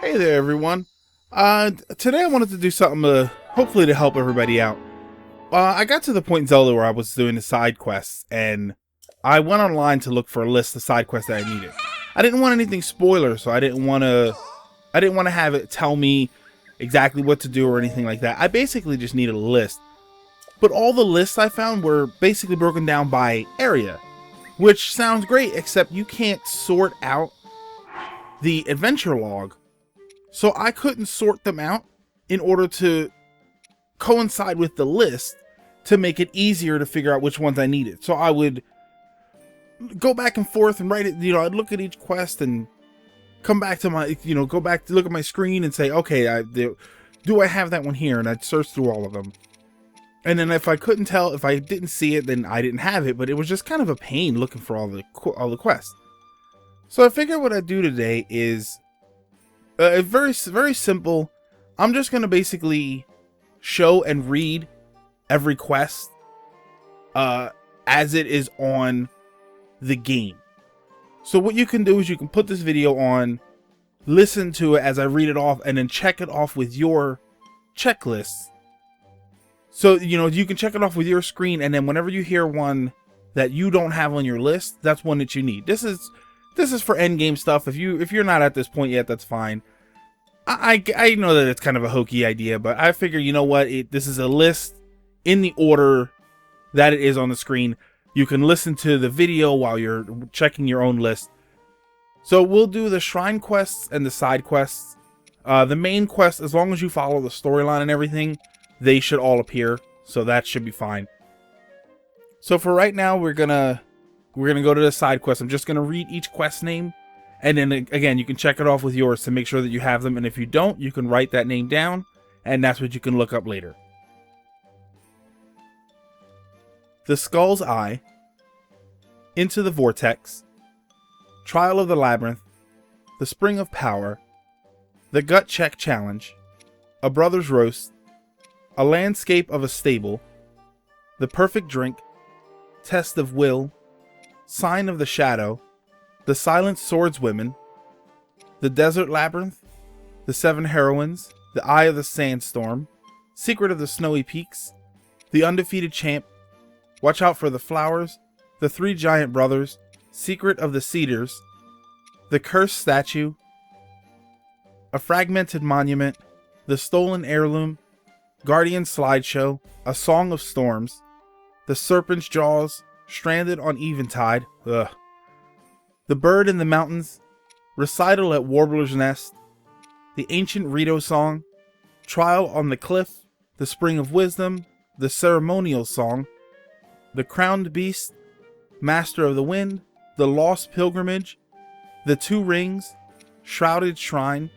Hey there, everyone. Today I wanted to do something hopefully to help everybody out. I got to the point in Zelda where I was doing the side quests, and I went online to look for a list of side quests that I needed. I didn't want anything spoiler, so I didn't want to have it tell me exactly what to do or anything like that. I basically just needed a list. But all the lists I found were basically broken down by area, which sounds great, except you can't sort out the adventure log. So I couldn't sort them out in order to coincide with the list to make it easier to figure out which ones I needed. So I would go back and forth and write it, I'd look at each quest and come back to my, go back to look at my screen and say, okay, do I have that one here? And I'd search through all of them. And then if I couldn't tell, if I didn't see it, then I didn't have it, but it was just kind of a pain looking for all the quests. So I figured what I'd do today is very, very simple. I'm just going to basically show and read every quest as it is on the game. So what you can do is you can put this video on, listen to it as I read it off, and then check it off with your checklists. So, you can check it off with your screen, and then whenever you hear one that you don't have on your list, that's one that you need. This is for end game stuff. If you're not at this point yet, that's fine. I know that it's kind of a hokey idea, but I figure, you know what? This is a list in the order that it is on the screen. You can listen to the video while you're checking your own list. So we'll do the shrine quests and the side quests. The main quest, as long as you follow the storyline and everything, they should all appear. So that should be fine. So for right now, we're gonna go to the side quest. I'm just gonna read each quest name. And then again, you can check it off with yours to make sure that you have them. And if you don't, you can write that name down, and that's what you can look up later. The Skull's Eye, Into the Vortex, Trial of the Labyrinth, The Spring of Power, The Gut Check Challenge, A Brother's Roast, A Landscape of a Stable, The Perfect Drink, Test of Will, Sign of the Shadow, The Silent Swordswomen, The Desert Labyrinth, The Seven Heroines, The Eye of the Sandstorm, Secret of the Snowy Peaks, The Undefeated Champ, Watch Out for the Flowers, The Three Giant Brothers, Secret of the Cedars, The Cursed Statue, A Fragmented Monument, The Stolen Heirloom, Guardian Slideshow, A Song of Storms, The Serpent's Jaws, Stranded on Eventide, The Bird in the Mountains, Recital at Warbler's Nest, The Ancient Rito Song, Trial on the Cliff, The Spring of Wisdom, The Ceremonial Song, The Crowned Beast, Master of the Wind, The Lost Pilgrimage, The Two Rings, Shrouded Shrine,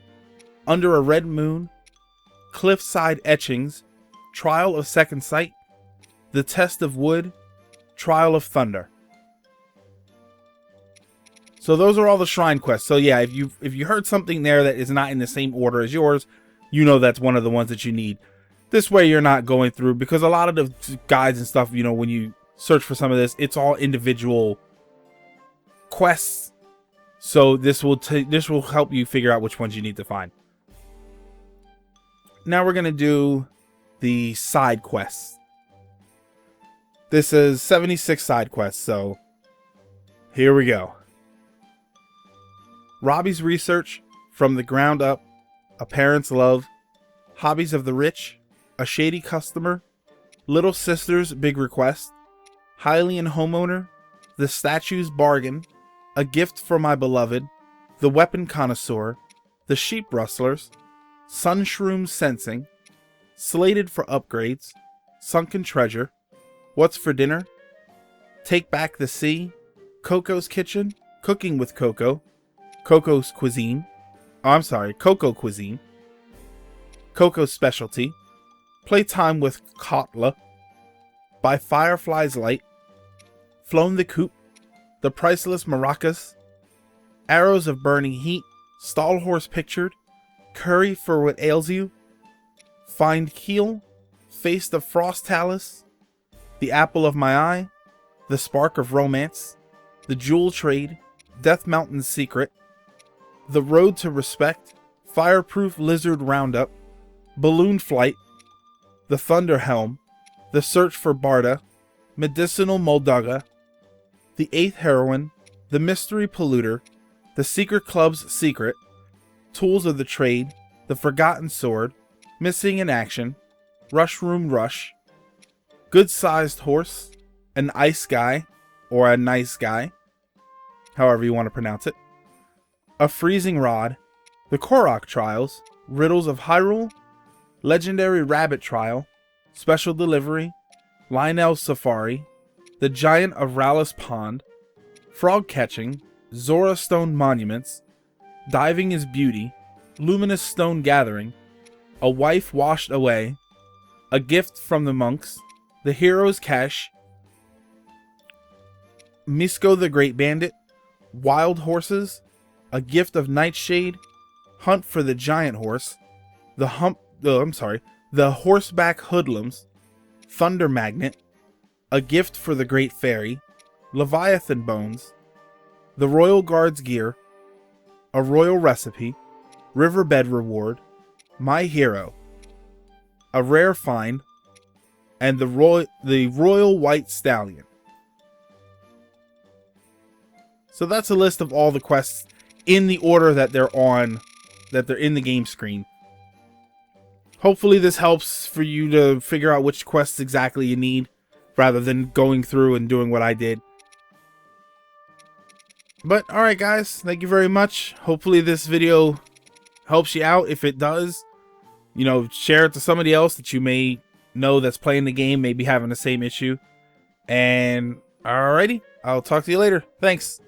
Under a Red Moon, Cliffside Etchings, Trial of Second Sight, The Test of Wood, Trial of Thunder. So those are all the shrine quests. So yeah, if you heard something there that is not in the same order as yours, that's one of the ones that you need. This way you're not going through, because a lot of the guides and stuff, when you search for some of this, it's all individual quests. So this will help you figure out which ones you need to find. Now we're going to do the side quests. This is 76 side quests, so here we go. Robbie's Research, From the Ground Up, A Parent's Love, Hobbies of the Rich, A Shady Customer, Little Sister's Big Request, Hylian Homeowner, The Statue's Bargain, A Gift for My Beloved, The Weapon Connoisseur, The Sheep Rustlers, Sunshroom Sensing, Slated for Upgrades, Sunken Treasure, What's for Dinner, Take Back the Sea, Coco's Kitchen, Cooking with Coco, Coco's Cuisine, Coco Cuisine, Coco's Specialty, Playtime with Kotla, By Firefly's Light, Flown the Coop, The Priceless Maracas, Arrows of Burning Heat, Stall Horse Pictured, Curry for What Ails You, Find Keel, Face the Frost Talus, The Apple of My Eye, The Spark of Romance, The Jewel Trade, Death Mountain's Secret, The Road to Respect, Fireproof Lizard Roundup, Balloon Flight, The Thunder Helm, The Search for Barda, Medicinal Molduga, The Eighth Heroine, The Mystery Polluter, The Secret Club's Secret, Tools of the Trade, The Forgotten Sword, Missing in Action, Rushroom Rush, Good Sized Horse, An Ice Guy, or A Nice Guy, however you want to pronounce it, A Freezing Rod, The Korok Trials, Riddles of Hyrule, Legendary Rabbit Trial, Special Delivery, Lionel's Safari, The Giant of Rallis Pond, Frog Catching, Zora Stone Monuments, Diving is Beauty, Luminous Stone Gathering, A Wife Washed Away, A Gift from the Monks, The Hero's Cache, Misko the Great Bandit, Wild Horses, A Gift of Nightshade, Hunt for the Giant Horse, The Horseback Hoodlums, Thunder Magnet, A Gift for the Great Fairy, Leviathan Bones, The Royal Guard's Gear, A Royal Recipe, Riverbed Reward, My Hero, A Rare Find, and the Royal White Stallion. So that's a list of all the quests in the order that they're in the game screen. Hopefully this helps for you to figure out which quests exactly you need, rather than going through and doing what I did. But alright guys, thank you very much. Hopefully this video helps you out. If it does, you know, share it to somebody else that you may know that's playing the game, maybe having the same issue. And alrighty, I'll talk to you later. Thanks.